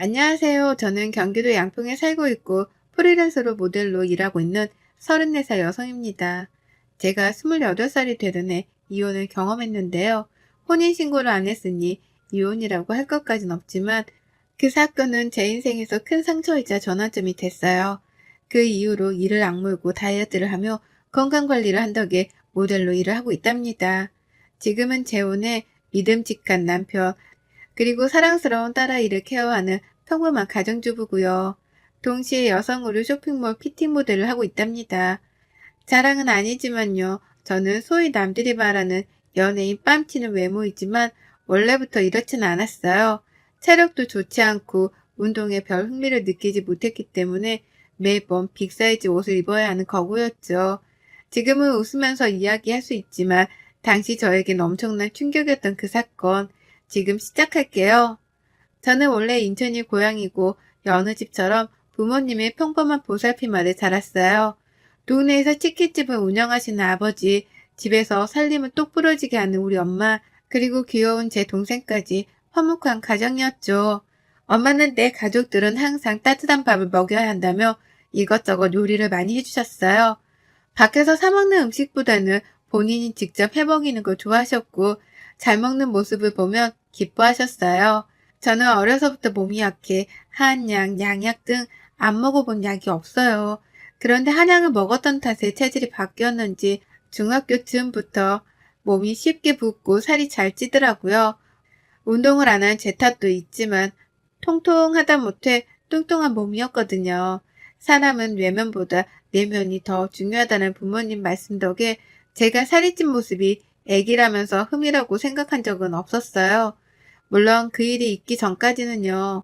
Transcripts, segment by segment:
안녕하세요. 저는 경기도 양평에 살고 있고 프리랜서로 모델로 일하고 있는 34살 여성입니다. 제가 28살이 되던 해 이혼을 경험했는데요. 혼인신고를 안 했으니 이혼이라고 할 것까진 없지만 그 사건은 제 인생에서 큰 상처이자 전환점이 됐어요. 그 이후로 이를 악물고 다이어트를 하며 건강관리를 한 덕에 모델로 일을 하고 있답니다. 지금은 재혼해 믿음직한 남편, 그리고 사랑스러운 딸아이를 케어하는 평범한 가정주부고요. 동시에 여성 의류 쇼핑몰 피팅 모델을 하고 있답니다. 자랑은 아니지만요. 저는 소위 남들이 말하는 연예인 뺨치는 외모이지만 원래부터 이렇진 않았어요. 체력도 좋지 않고 운동에 별 흥미를 느끼지 못했기 때문에 매번 빅사이즈 옷을 입어야 하는 거구였죠. 지금은 웃으면서 이야기할 수 있지만 당시 저에겐 엄청난 충격이었던 그 사건. 지금 시작할게요. 저는 원래 인천이 고향이고 여느 집처럼 부모님의 평범한 보살핌 아래 자랐어요. 동네에서 치킨집을 운영하시는 아버지, 집에서 살림을 똑부러지게 하는 우리 엄마, 그리고 귀여운 제 동생까지 화목한 가정이었죠. 엄마는 내 가족들은 항상 따뜻한 밥을 먹여야 한다며 이것저것 요리를 많이 해주셨어요. 밖에서 사 먹는 음식보다는 본인이 직접 해 먹이는 걸 좋아하셨고 잘 먹는 모습을 보면 기뻐하셨어요. 저는 어려서부터 몸이 약해 한약, 양약 등 안 먹어본 약이 없어요. 그런데 한약을 먹었던 탓에 체질이 바뀌었는지 중학교 즈음부터 몸이 쉽게 붓고 살이 잘 찌더라고요. 운동을 안 한 제 탓도 있지만 통통하다 못해 뚱뚱한 몸이었거든요. 사람은 외면보다 내면이 더 중요하다는 부모님 말씀 덕에 제가 살이 찐 모습이 애기라면서 흠이라고 생각한 적은 없었어요. 물론 그 일이 있기 전까지는요.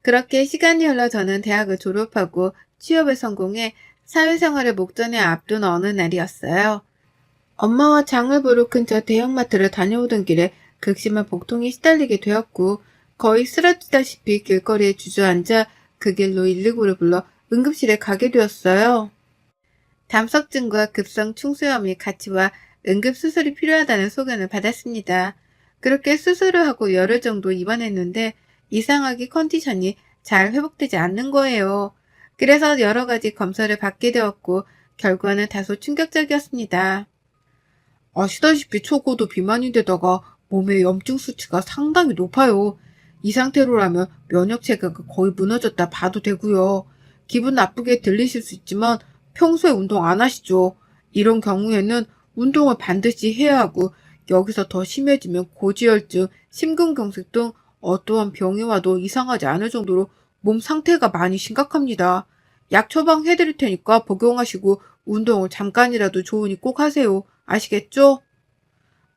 그렇게 시간이 흘러 저는 대학을 졸업하고 취업에 성공해 사회생활을 목전에 앞둔 어느 날이었어요. 엄마와 장을 보러 근처 대형마트를 다녀오던 길에 극심한 복통에 시달리게 되었고 거의 쓰러지다시피 길거리에 주저앉아 그 길로 119를 불러 응급실에 가게 되었어요. 담석증과 급성 충수염이 같이 와 응급수술이 필요하다는 소견을 받았습니다. 그렇게 수술을 하고 열흘 정도 입원했는데 이상하게 컨디션이 잘 회복되지 않는 거예요. 그래서 여러 가지 검사를 받게 되었고 결과는 다소 충격적이었습니다. 아시다시피 초고도 비만인데다가 몸의 염증 수치가 상당히 높아요. 이 상태로라면 면역 체계가 거의 무너졌다 봐도 되고요. 기분 나쁘게 들리실 수 있지만 평소에 운동 안 하시죠? 이런 경우에는 운동을 반드시 해야 하고 여기서 더 심해지면 고지혈증, 심근경색 등 어떠한 병이 와도 이상하지 않을 정도로 몸 상태가 많이 심각합니다. 약 처방해드릴 테니까 복용하시고 운동을 잠깐이라도 좋으니 꼭 하세요. 아시겠죠?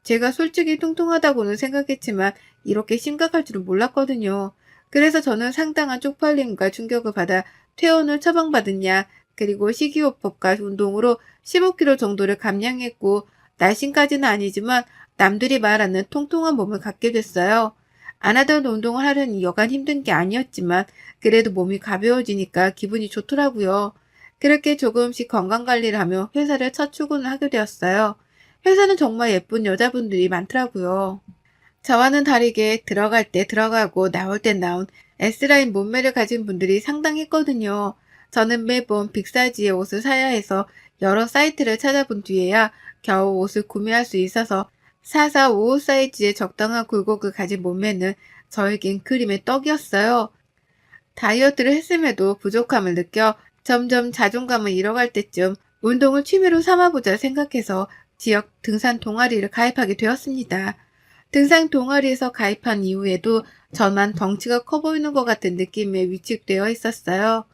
제가 솔직히 뚱뚱하다고는 생각했지만 이렇게 심각할 줄은 몰랐거든요. 그래서 저는 상당한 쪽팔림과 충격을 받아 퇴원을 처방받은 약, 그리고 식이요법과 운동으로 15kg 정도를 감량했고 날씬까지는 아니지만 남들이 말하는 통통한 몸을 갖게 됐어요. 안 하던 운동을 하려니 여간 힘든 게 아니었지만 그래도 몸이 가벼워지니까 기분이 좋더라고요. 그렇게 조금씩 건강관리를 하며 회사를 첫 출근을 하게 되었어요. 회사는 정말 예쁜 여자분들이 많더라고요. 저와는 다르게 들어갈 때 들어가고 나올 때 나온 S라인 몸매를 가진 분들이 상당했거든요. 저는 매번 빅사이즈의 옷을 사야 해서 여러 사이트를 찾아본 뒤에야 겨우 옷을 구매할 수 있어서 44, 55 사이즈의 적당한 굴곡을 가진 몸매는 저에겐 그림의 떡이었어요. 다이어트를 했음에도 부족함을 느껴 점점 자존감을 잃어갈 때쯤 운동을 취미로 삼아보자 생각해서 지역 등산 동아리를 가입하게 되었습니다. 등산 동아리에서 가입한 이후에도 저만 덩치가 커 보이는 것 같은 느낌에 위축되어 있었어요.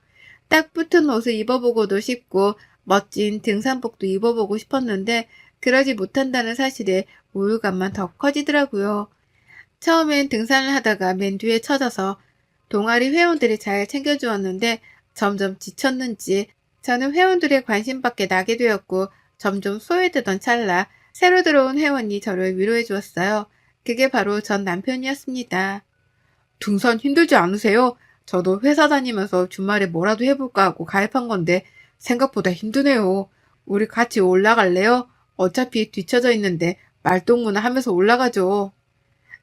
딱 붙은 옷을 입어보고도 싶고 멋진 등산복도 입어보고 싶었는데 그러지 못한다는 사실에 우울감만 더 커지더라고요. 처음엔 등산을 하다가 맨 뒤에 처져서 동아리 회원들이 잘 챙겨주었는데 점점 지쳤는지 저는 회원들의 관심밖에 나게 되었고 점점 소외되던 찰나 새로 들어온 회원이 저를 위로해 주었어요. 그게 바로 전 남편이었습니다. 등산 힘들지 않으세요? 저도 회사 다니면서 주말에 뭐라도 해볼까 하고 가입한 건데 생각보다 힘드네요. 우리 같이 올라갈래요? 어차피 뒤쳐져 있는데 말동무나 하면서 올라가죠.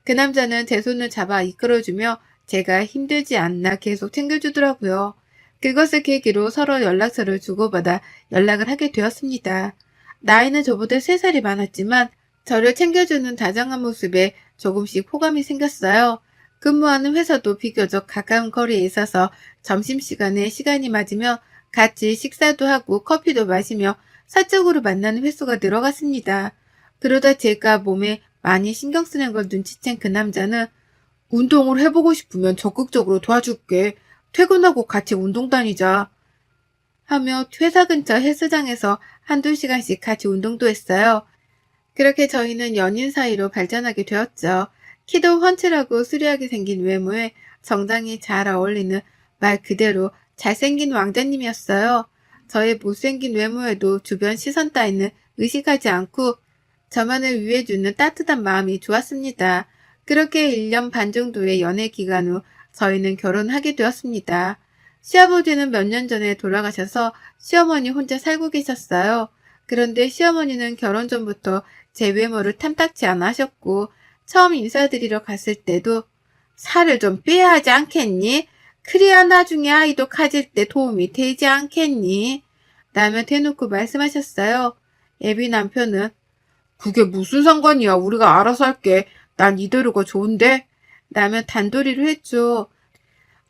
그 남자는 제 손을 잡아 이끌어주며 제가 힘들지 않나 계속 챙겨주더라고요. 그것을 계기로 서로 연락처를 주고받아 연락을 하게 되었습니다. 나이는 저보다 3살이 많았지만 저를 챙겨주는 다정한 모습에 조금씩 호감이 생겼어요. 근무하는 회사도 비교적 가까운 거리에 있어서 점심시간에 시간이 맞으며 같이 식사도 하고 커피도 마시며 사적으로 만나는 횟수가 늘어갔습니다. 그러다 제가 몸에 많이 신경 쓰는 걸 눈치챈 그 남자는 운동을 해보고 싶으면 적극적으로 도와줄게. 퇴근하고 같이 운동 다니자. 하며 회사 근처 헬스장에서 한두 시간씩 같이 운동도 했어요. 그렇게 저희는 연인 사이로 발전하게 되었죠. 키도 훤칠하고 수려하게 생긴 외모에 정장이 잘 어울리는 말 그대로 잘생긴 왕자님이었어요. 저의 못생긴 외모에도 주변 시선 따위는 의식하지 않고 저만을 위해주는 따뜻한 마음이 좋았습니다. 그렇게 1년 반 정도의 연애 기간 후 저희는 결혼하게 되었습니다. 시아버지는 몇 년 전에 돌아가셔서 시어머니 혼자 살고 계셨어요. 그런데 시어머니는 결혼 전부터 제 외모를 탐탁치 않아 하셨고 처음 인사드리러 갔을 때도 살을 좀 빼야 하지 않겠니? 그래야 나중에 아이도 가질 때 도움이 되지 않겠니? 라며 대놓고 말씀하셨어요. 애비 남편은 그게 무슨 상관이야. 우리가 알아서 할게. 난 이대로가 좋은데? 라며 단도리를 했죠.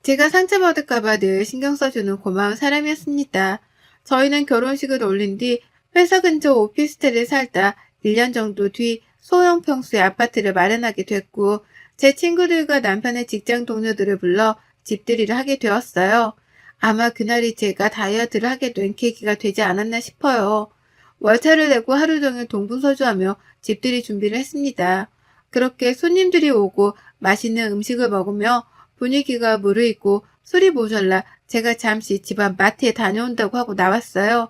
제가 상처받을까봐 늘 신경 써주는 고마운 사람이었습니다. 저희는 결혼식을 올린 뒤 회사 근처 오피스텔에 살다 1년 정도 뒤 소형 평수의 아파트를 마련하게 됐고 제 친구들과 남편의 직장 동료들을 불러 집들이를 하게 되었어요. 아마 그날이 제가 다이어트를 하게 된 계기가 되지 않았나 싶어요. 월차를 내고 하루 종일 동분서주하며 집들이 준비를 했습니다. 그렇게 손님들이 오고 맛있는 음식을 먹으며 분위기가 무르익고 술이 모자라 제가 잠시 집 앞 마트에 다녀온다고 하고 나왔어요.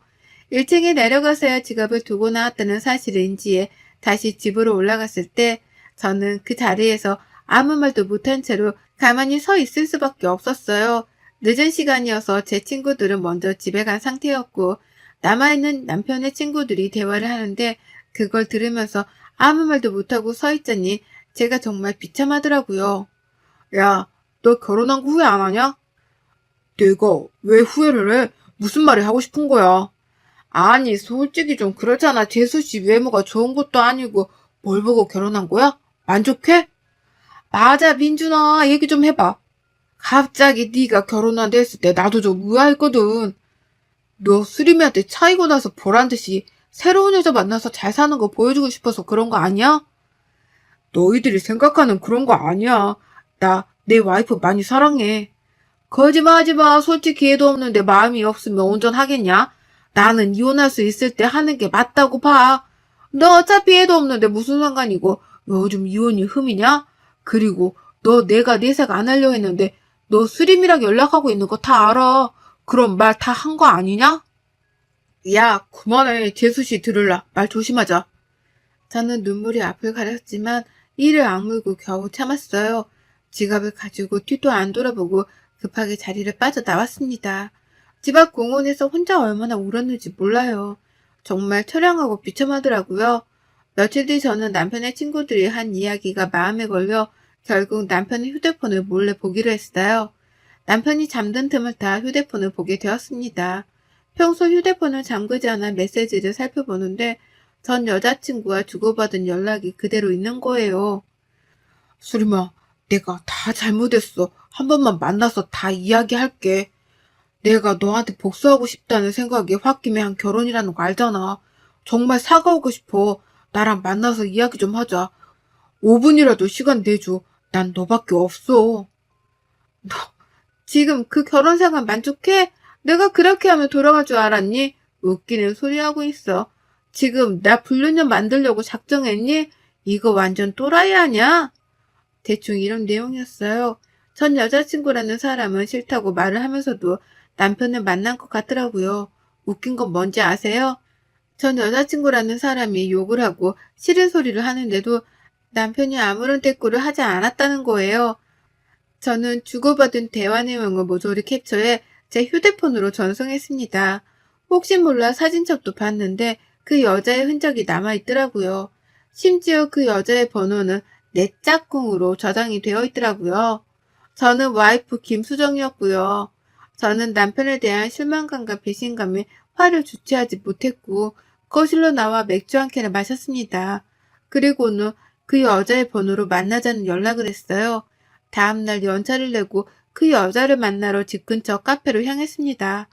1층에 내려가서야 지갑을 두고 나왔다는 사실을 인지해 다시 집으로 올라갔을 때 저는 그 자리에서 아무 말도 못한 채로 가만히 서 있을 수밖에 없었어요. 늦은 시간이어서 제 친구들은 먼저 집에 간 상태였고 남아있는 남편의 친구들이 대화를 하는데 그걸 들으면서 아무 말도 못하고 서 있자니 제가 정말 비참하더라고요. 야, 너 결혼한 거 후회 안 하냐? 내가 왜 후회를 해? 무슨 말이 하고 싶은 거야? 아니, 솔직히 좀 그렇잖아. 재수씨 외모가 좋은 것도 아니고 뭘 보고 결혼한 거야? 만족해? 맞아, 민준아. 얘기 좀 해봐. 갑자기 네가 결혼한다 했을 때 나도 좀 의아했거든. 너 수림이한테 차이고 나서 보란 듯이 새로운 여자 만나서 잘 사는 거 보여주고 싶어서 그런 거 아니야? 너희들이 생각하는 그런 거 아니야. 나 내 와이프 많이 사랑해. 거짓말하지 마. 솔직히 애도 없는데 마음이 없으면 온전하겠냐? 나는 이혼할 수 있을 때 하는 게 맞다고 봐. 너 어차피 애도 없는데 무슨 상관이고 요즘 이혼이 흠이냐? 그리고 너 내가 내색 안 하려 했는데 너 수림이랑 연락하고 있는 거 다 알아. 그럼 말 다 한 거 아니냐? 야, 그만해. 재수씨 들을라. 말 조심하자. 저는 눈물이 앞을 가렸지만 이를 악물고 겨우 참았어요. 지갑을 가지고 뒤도 안 돌아보고 급하게 자리를 빠져나왔습니다. 집 앞 공원에서 혼자 얼마나 울었는지 몰라요. 정말 처량하고 비참하더라고요. 며칠 뒤 저는 남편의 친구들이 한 이야기가 마음에 걸려 결국 남편의 휴대폰을 몰래 보기로 했어요. 남편이 잠든 틈을 타 휴대폰을 보게 되었습니다. 평소 휴대폰을 잠그지 않아 메시지를 살펴보는데 전 여자친구와 주고받은 연락이 그대로 있는 거예요. 수림아, 내가 다 잘못했어. 한 번만 만나서 다 이야기할게. 내가 너한테 복수하고 싶다는 생각이 홧김에 한 결혼이라는 거 알잖아. 정말 사과하고 싶어. 나랑 만나서 이야기 좀 하자. 5분이라도 시간 내줘. 난 너밖에 없어. 너 지금 그 결혼 생활 만족해? 내가 그렇게 하면 돌아갈 줄 알았니? 웃기는 소리 하고 있어. 지금 나 불륜녀 만들려고 작정했니? 이거 완전 또라이 아니야? 대충 이런 내용이었어요. 전 여자친구라는 사람은 싫다고 말을 하면서도 남편을 만난 것 같더라고요. 웃긴 건 뭔지 아세요? 전 여자친구라는 사람이 욕을 하고 싫은 소리를 하는데도 남편이 아무런 대꾸를 하지 않았다는 거예요. 저는 주고받은 대화 내용을 모조리 캡처해 제 휴대폰으로 전송했습니다. 혹시 몰라 사진첩도 봤는데 그 여자의 흔적이 남아있더라고요. 심지어 그 여자의 번호는 내 짝꿍으로 저장이 되어 있더라고요. 저는 와이프 김수정이었고요. 저는 남편에 대한 실망감과 배신감에 화를 주체하지 못했고 거실로 나와 맥주 한 캔을 마셨습니다. 그리고는 그 여자의 번호로 만나자는 연락을 했어요. 다음날 연차를 내고 그 여자를 만나러 집 근처 카페로 향했습니다.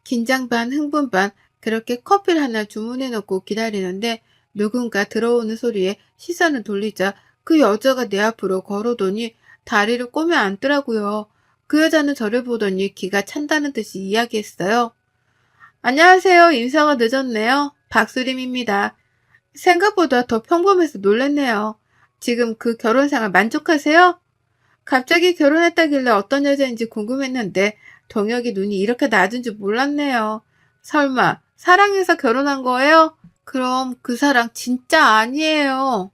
긴장 반 흥분 반 그렇게 커피를 하나 주문해 놓고 기다리는데 누군가 들어오는 소리에 시선을 돌리자 그 여자가 내 앞으로 걸어오더니 다리를 꼬며 앉더라고요. 그 여자는 저를 보더니 기가 찬다는 듯이 이야기했어요. 안녕하세요. 인사가 늦었네요. 박수림입니다. 생각보다 더 평범해서 놀랐네요. 지금 그 결혼 생활 만족하세요? 갑자기 결혼했다길래 어떤 여자인지 궁금했는데 동혁이 눈이 이렇게 낮은 줄 몰랐네요. 설마 사랑해서 결혼한 거예요? 그럼 그 사랑 진짜 아니에요.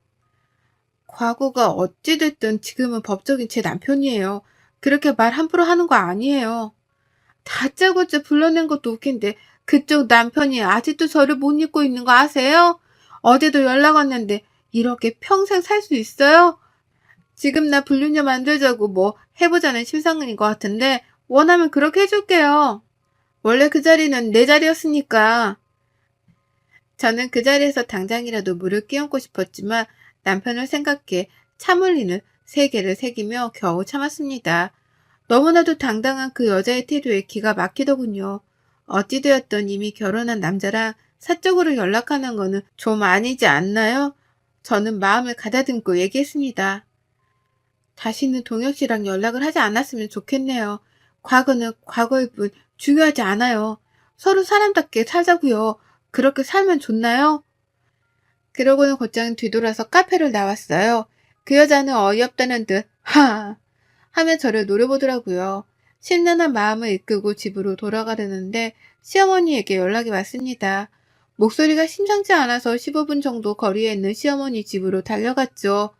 과거가 어찌됐든 지금은 법적인 제 남편이에요. 그렇게 말 함부로 하는 거 아니에요. 다짜고짜 불러낸 것도 웃긴데 그쪽 남편이 아직도 저를 못 잊고 있는 거 아세요? 어제도 연락 왔는데 이렇게 평생 살 수 있어요? 지금 나 불륜녀 만들자고 뭐 해보자는 심상근인 것 같은데 원하면 그렇게 해줄게요. 원래 그 자리는 내 자리였으니까. 저는 그 자리에서 당장이라도 물을 끼얹고 싶었지만 남편을 생각해 참 흘리는 세게를 새기며 겨우 참았습니다. 너무나도 당당한 그 여자의 태도에 기가 막히더군요. 어찌되었던 이미 결혼한 남자랑 사적으로 연락하는 거는 좀 아니지 않나요? 저는 마음을 가다듬고 얘기했습니다. 다시는 동혁 씨랑 연락을 하지 않았으면 좋겠네요. 과거는 과거일 뿐 중요하지 않아요. 서로 사람답게 살자고요. 그렇게 살면 좋나요? 그러고는 곧장 뒤돌아서 카페를 나왔어요. 그 여자는 어이없다는 듯 하며 저를 노려보더라고요. 심란한 마음을 이끌고 집으로 돌아가려는데 시어머니에게 연락이 왔습니다. 목소리가 심상치 않아서 15분 정도 거리에 있는 시어머니 집으로 달려갔죠.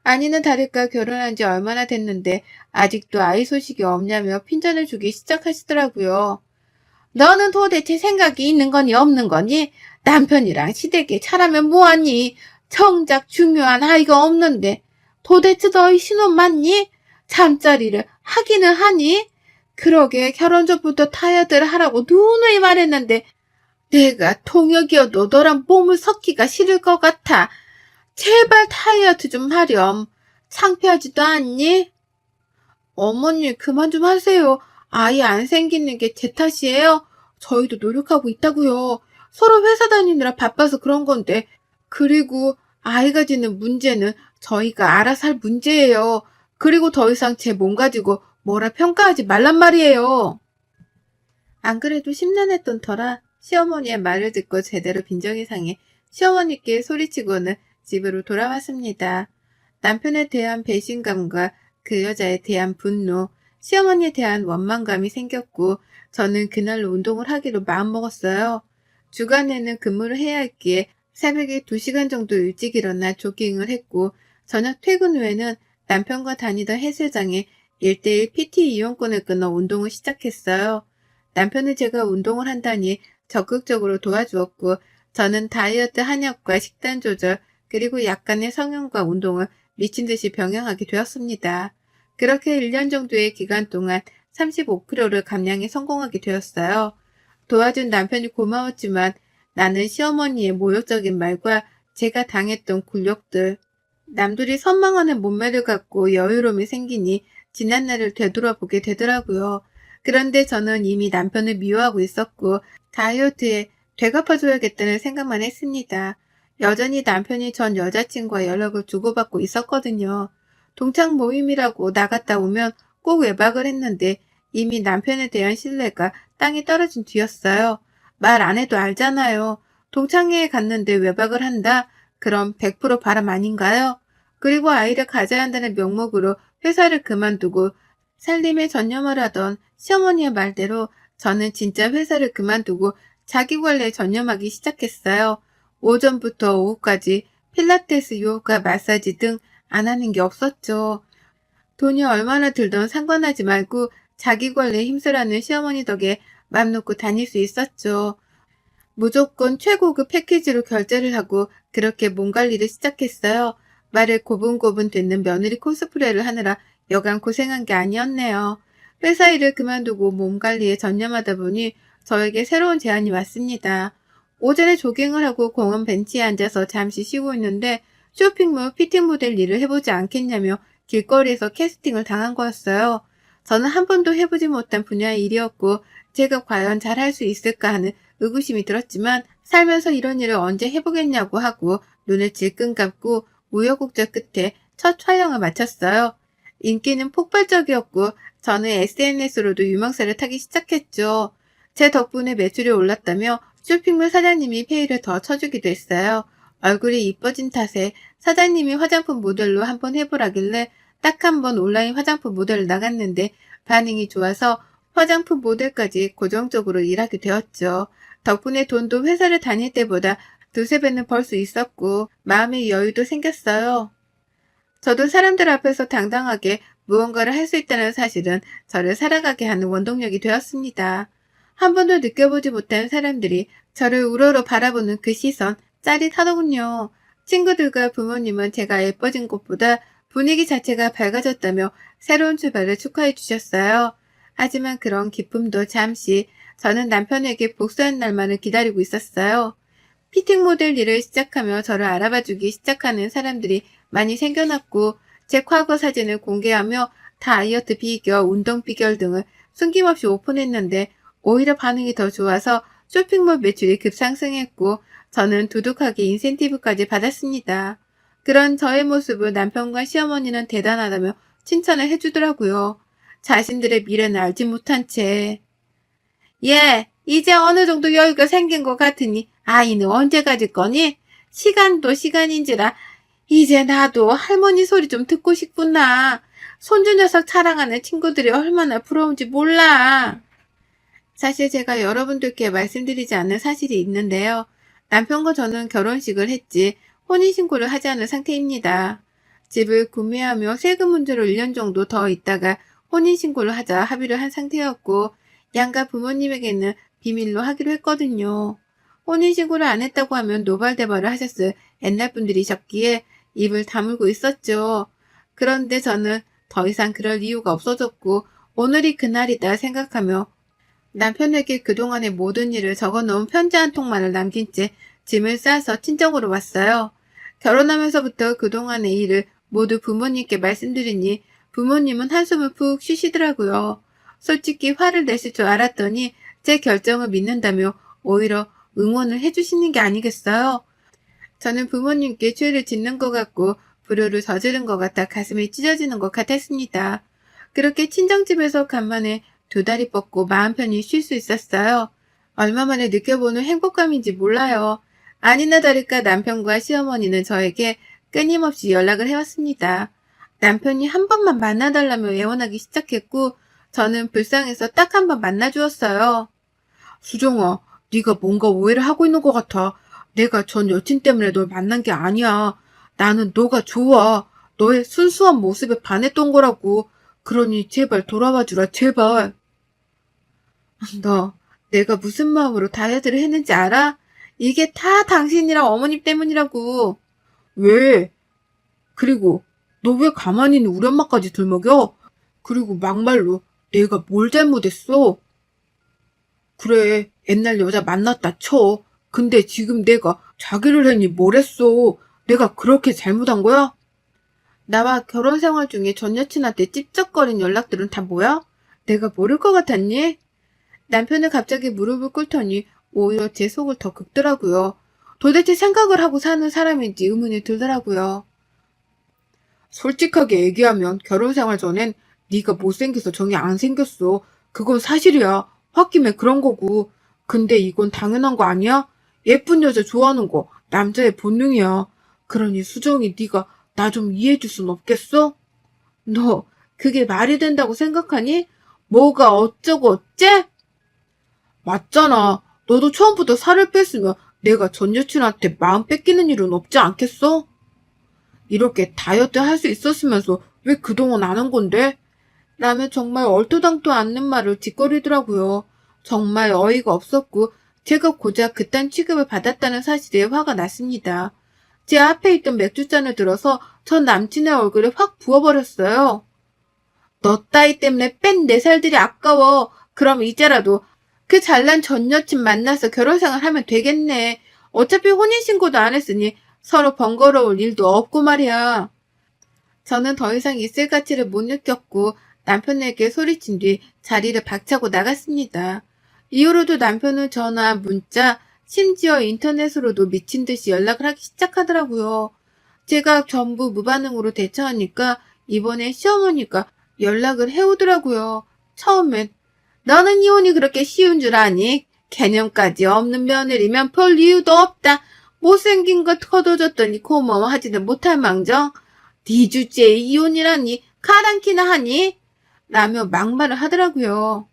아니는 다를까 결혼한 지 얼마나 됐는데 아직도 아이 소식이 없냐며 핀잔을 주기 시작하시더라고요. 너는 도대체 생각이 있는 거니 없는 거니? 남편이랑 시댁에 차라면 뭐하니? 정작 중요한 아이가 없는데 도대체 너희 신혼 맞니? 잠자리를 하기는 하니? 그러게 결혼 전부터 타이어드를 하라고 누누이 말했는데 내가 통역이어도 너랑 몸을 섞기가 싫을 것 같아. 제발 다이어트 좀 하렴. 창피하지도 않니? 어머니 그만 좀 하세요. 아이 안 생기는 게 제 탓이에요? 저희도 노력하고 있다고요. 서로 회사 다니느라 바빠서 그런 건데. 그리고 아이가 지는 문제는 저희가 알아서 할 문제예요. 그리고 더 이상 제 몸 가지고 뭐라 평가하지 말란 말이에요. 안 그래도 심란했던 터라 시어머니의 말을 듣고 제대로 빈정이 상해 시어머니께 소리치고는 집으로 돌아왔습니다. 남편에 대한 배신감과 그 여자에 대한 분노, 시어머니에 대한 원망감이 생겼고 저는 그날로 운동을 하기로 마음먹었어요. 주간에는 근무를 해야 했기에 새벽에 2시간 정도 일찍 일어나 조깅을 했고 저녁 퇴근 후에는 남편과 다니던 헬스장에 1대1 PT 이용권을 끊어 운동을 시작했어요. 남편은 제가 운동을 한다니 적극적으로 도와주었고 저는 다이어트 한약과 식단 조절 그리고 약간의 성형과 운동을 미친 듯이 병행하게 되었습니다. 그렇게 1년 정도의 기간 동안 35kg를 감량에 성공하게 되었어요. 도와준 남편이 고마웠지만 나는 시어머니의 모욕적인 말과 제가 당했던 굴욕들, 남들이 선망하는 몸매를 갖고 여유로움이 생기니 지난날을 되돌아보게 되더라고요. 그런데 저는 이미 남편을 미워하고 있었고 다이어트에 되갚아줘야겠다는 생각만 했습니다. 여전히 남편이 전 여자친구와 연락을 주고받고 있었거든요. 동창 모임이라고 나갔다 오면 꼭 외박을 했는데 이미 남편에 대한 신뢰가 땅에 떨어진 뒤였어요. 말 안 해도 알잖아요. 동창회에 갔는데 외박을 한다? 그럼 100% 바람 아닌가요? 그리고 아이를 가져야 한다는 명목으로 회사를 그만두고 살림에 전념을 하던 시어머니의 말대로 저는 진짜 회사를 그만두고 자기관리에 전념하기 시작했어요. 오전부터 오후까지 필라테스, 요가, 마사지 등 안 하는 게 없었죠. 돈이 얼마나 들던 상관하지 말고 자기관리에 힘쓰라는 시어머니 덕에 맘 놓고 다닐 수 있었죠. 무조건 최고급 패키지로 결제를 하고 그렇게 몸 관리를 시작했어요. 말을 고분고분 듣는 며느리 코스프레를 하느라 여간 고생한 게 아니었네요. 회사 일을 그만두고 몸 관리에 전념하다 보니 저에게 새로운 제안이 왔습니다. 오전에 조깅을 하고 공원 벤치에 앉아서 잠시 쉬고 있는데 쇼핑몰 피팅 모델 일을 해보지 않겠냐며 길거리에서 캐스팅을 당한 거였어요. 저는 한 번도 해보지 못한 분야의 일이었고 제가 과연 잘할 수 있을까 하는 의구심이 들었지만 살면서 이런 일을 언제 해보겠냐고 하고 눈을 질끈 감고 우여곡절 끝에 첫 촬영을 마쳤어요. 인기는 폭발적이었고 저는 SNS로도 유명세를 타기 시작했죠. 제 덕분에 매출이 올랐다며 쇼핑몰 사장님이 페이를 더 쳐주기도 했어요. 얼굴이 이뻐진 탓에 사장님이 화장품 모델로 한번 해보라길래 딱 한 번 온라인 화장품 모델을 나갔는데 반응이 좋아서 화장품 모델까지 고정적으로 일하게 되었죠. 덕분에 돈도 회사를 다닐 때보다 두세 배는 벌 수 있었고 마음의 여유도 생겼어요. 저도 사람들 앞에서 당당하게 무언가를 할 수 있다는 사실은 저를 살아가게 하는 원동력이 되었습니다. 한 번도 느껴보지 못한 사람들이 저를 우러러 바라보는 그 시선 짜릿하더군요. 친구들과 부모님은 제가 예뻐진 것보다 분위기 자체가 밝아졌다며 새로운 출발을 축하해 주셨어요. 하지만 그런 기쁨도 잠시 저는 남편에게 복수한 날만을 기다리고 있었어요. 피팅 모델 일을 시작하며 저를 알아봐주기 시작하는 사람들이 많이 생겨났고 제 과거 사진을 공개하며 다이어트 비결, 운동 비결 등을 숨김없이 오픈했는데 오히려 반응이 더 좋아서 쇼핑몰 매출이 급상승했고 저는 두둑하게 인센티브까지 받았습니다. 그런 저의 모습을 남편과 시어머니는 대단하다며 칭찬을 해주더라고요. 자신들의 미래는 알지 못한 채. 예, 이제 어느 정도 여유가 생긴 것 같으니 아이는 언제 가질 거니? 시간도 시간인지라 이제 나도 할머니 소리 좀 듣고 싶구나. 손주 녀석 자랑하는 친구들이 얼마나 부러운지 몰라. 사실 제가 여러분들께 말씀드리지 않는 사실이 있는데요. 남편과 저는 결혼식을 했지 혼인신고를 하지 않은 상태입니다. 집을 구매하며 세금 문제로 1년 정도 더 있다가 혼인신고를 하자 합의를 한 상태였고 양가 부모님에게는 비밀로 하기로 했거든요. 혼인신고를 안 했다고 하면 노발대발을 하셨을 옛날 분들이셨기에 입을 다물고 있었죠. 그런데 저는 더 이상 그럴 이유가 없어졌고 오늘이 그날이다 생각하며 남편에게 그동안의 모든 일을 적어놓은 편지 한 통만을 남긴 채 짐을 싸서 친정으로 왔어요. 결혼하면서부터 그동안의 일을 모두 부모님께 말씀드리니 부모님은 한숨을 푹 쉬시더라고요. 솔직히 화를 내실 줄 알았더니 제 결정을 믿는다며 오히려 응원을 해주시는 게 아니겠어요? 저는 부모님께 죄를 짓는 것 같고 불효를 저지른 것 같아 가슴이 찢어지는 것 같았습니다. 그렇게 친정집에서 간만에 두 다리 뻗고 마음 편히 쉴 수 있었어요. 얼마 만에 느껴보는 행복감인지 몰라요. 아니나 다를까 남편과 시어머니는 저에게 끊임없이 연락을 해왔습니다. 남편이 한 번만 만나달라며 애원하기 시작했고 저는 불쌍해서 딱 한 번 만나주었어요. 수정아, 네가 뭔가 오해를 하고 있는 것 같아. 내가 전 여친 때문에 널 만난 게 아니야. 나는 너가 좋아. 너의 순수한 모습에 반했던 거라고. 그러니 제발 돌아와 주라, 제발. 너, 내가 무슨 마음으로 다이어트를 했는지 알아? 이게 다 당신이랑 어머님 때문이라고. 왜? 그리고 너 왜 가만히 있는 우리 엄마까지 들먹여? 그리고 막말로 내가 뭘 잘못했어? 그래, 옛날 여자 만났다 쳐. 근데 지금 내가 자기를 했니 뭘 했어? 내가 그렇게 잘못한 거야? 나와 결혼 생활 중에 전 여친한테 찝쩍거린 연락들은 다 뭐야? 내가 모를 것 같았니? 남편은 갑자기 무릎을 꿇더니 오히려 제 속을 더 긁더라고요. 도대체 생각을 하고 사는 사람인지 의문이 들더라고요. 솔직하게 얘기하면 결혼 생활 전엔 네가 못생겨서 정이 안 생겼어. 그건 사실이야. 홧김에 그런 거고. 근데 이건 당연한 거 아니야? 예쁜 여자 좋아하는 거 남자의 본능이야. 그러니 수정이 네가 나 좀 이해해줄 순 없겠어? 너 그게 말이 된다고 생각하니? 뭐가 어쩌고 어째? 맞잖아. 너도 처음부터 살을 뺐으면 내가 전 여친한테 마음 뺏기는 일은 없지 않겠어? 이렇게 다이어트 할 수 있었으면서 왜 그동안 안 한 건데? 라며 정말 얼토당토 않는 말을 짓거리더라고요. 정말 어이가 없었고 제가 고작 그딴 취급을 받았다는 사실에 화가 났습니다. 제 앞에 있던 맥주잔을 들어서 전 남친의 얼굴에 확 부어버렸어요. 너 따위 때문에 뺀 4살들이 아까워. 그럼 이제라도 그 잘난 전 여친 만나서 결혼생활 하면 되겠네. 어차피 혼인신고도 안 했으니 서로 번거로울 일도 없고 말이야. 저는 더 이상 있을 가치를 못 느꼈고 남편에게 소리친 뒤 자리를 박차고 나갔습니다. 이후로도 남편은 전화, 문자, 심지어 인터넷으로도 미친 듯이 연락을 하기 시작하더라고요. 제가 전부 무반응으로 대처하니까 이번에 시어머니가 연락을 해오더라고요. 처음엔 너는 이혼이 그렇게 쉬운 줄 아니? 개념까지 없는 며느리면 별 이유도 없다. 못생긴 거 터둬줬더니 고마워하지는 못할 망정. 네 주제에 이혼이라니 가당키나 하니? 라며 막말을 하더라고요.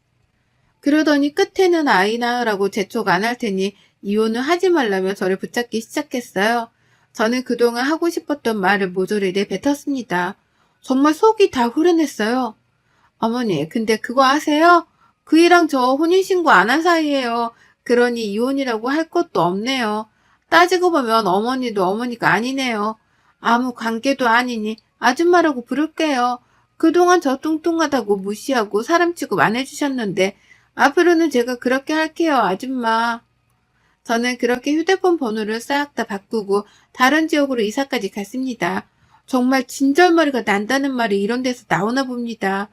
그러더니 끝에는 아이 낳으라고 재촉 안 할 테니 이혼을 하지 말라며 저를 붙잡기 시작했어요. 저는 그동안 하고 싶었던 말을 모조리 내뱉었습니다. 정말 속이 다 후련했어요. 어머니, 근데 그거 아세요? 그이랑 저 혼인신고 안 한 사이예요. 그러니 이혼이라고 할 것도 없네요. 따지고 보면 어머니도 어머니가 아니네요. 아무 관계도 아니니 아줌마라고 부를게요. 그동안 저 뚱뚱하다고 무시하고 사람 취급 안 해주셨는데 앞으로는 제가 그렇게 할게요, 아줌마. 저는 그렇게 휴대폰 번호를 싹 다 바꾸고 다른 지역으로 이사까지 갔습니다. 정말 진절머리가 난다는 말이 이런 데서 나오나 봅니다.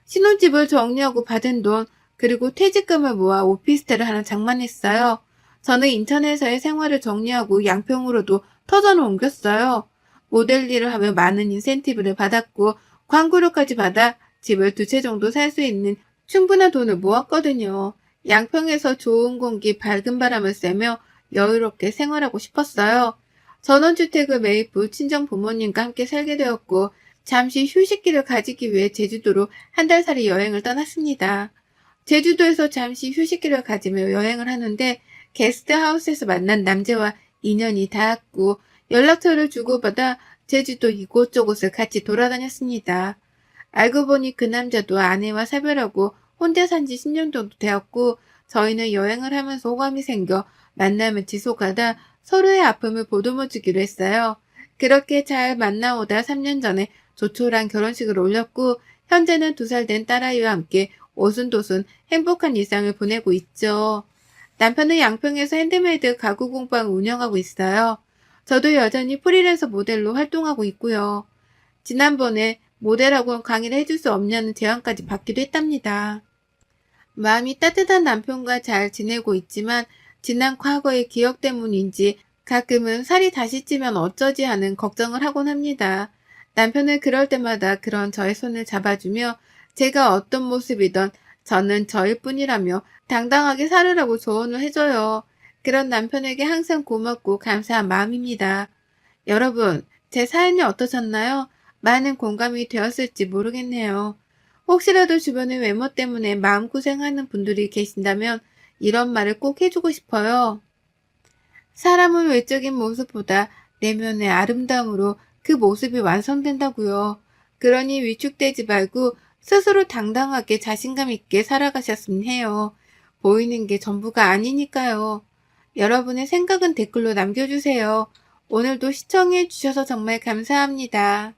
신혼집을 정리하고 받은 돈, 그리고 퇴직금을 모아 오피스텔을 하나 장만했어요. 저는 인천에서의 생활을 정리하고 양평으로도 터전을 옮겼어요. 모델 일을 하며 많은 인센티브를 받았고 광고료까지 받아 집을 2채 정도 살 수 있는 충분한 돈을 모았거든요. 양평에서 좋은 공기, 밝은 바람을 쐬며 여유롭게 생활하고 싶었어요. 전원주택을 매입 후 친정 부모님과 함께 살게 되었고 잠시 휴식기를 가지기 위해 제주도로 1달살이 여행을 떠났습니다. 제주도에서 잠시 휴식기를 가지며 여행을 하는데 게스트하우스에서 만난 남자와 인연이 닿았고 연락처를 주고받아 제주도 이곳저곳을 같이 돌아다녔습니다. 알고 보니 그 남자도 아내와 사별하고 혼자 산 지 10년 정도 되었고 저희는 여행을 하면서 호감이 생겨 만남을 지속하다 서로의 아픔을 보듬어주기로 했어요. 그렇게 잘 만나오다 3년 전에 조촐한 결혼식을 올렸고 현재는 2살 된 딸아이와 함께 오순도순 행복한 일상을 보내고 있죠. 남편은 양평에서 핸드메이드 가구 공방을 운영하고 있어요. 저도 여전히 프리랜서 모델로 활동하고 있고요. 지난번에 모델학원 강의를 해줄 수 없냐는 제안까지 받기도 했답니다. 마음이 따뜻한 남편과 잘 지내고 있지만 지난 과거의 기억 때문인지 가끔은 살이 다시 찌면 어쩌지 하는 걱정을 하곤 합니다. 남편은 그럴 때마다 그런 저의 손을 잡아주며 제가 어떤 모습이든 저는 저일 뿐이라며 당당하게 살으라고 조언을 해줘요. 그런 남편에게 항상 고맙고 감사한 마음입니다. 여러분, 제 사연이 어떠셨나요? 많은 공감이 되었을지 모르겠네요. 혹시라도 주변의 외모 때문에 마음고생하는 분들이 계신다면 이런 말을 꼭 해주고 싶어요. 사람은 외적인 모습보다 내면의 아름다움으로 그 모습이 완성된다고요. 그러니 위축되지 말고 스스로 당당하게 자신감 있게 살아가셨으면 해요. 보이는 게 전부가 아니니까요. 여러분의 생각은 댓글로 남겨주세요. 오늘도 시청해 주셔서 정말 감사합니다.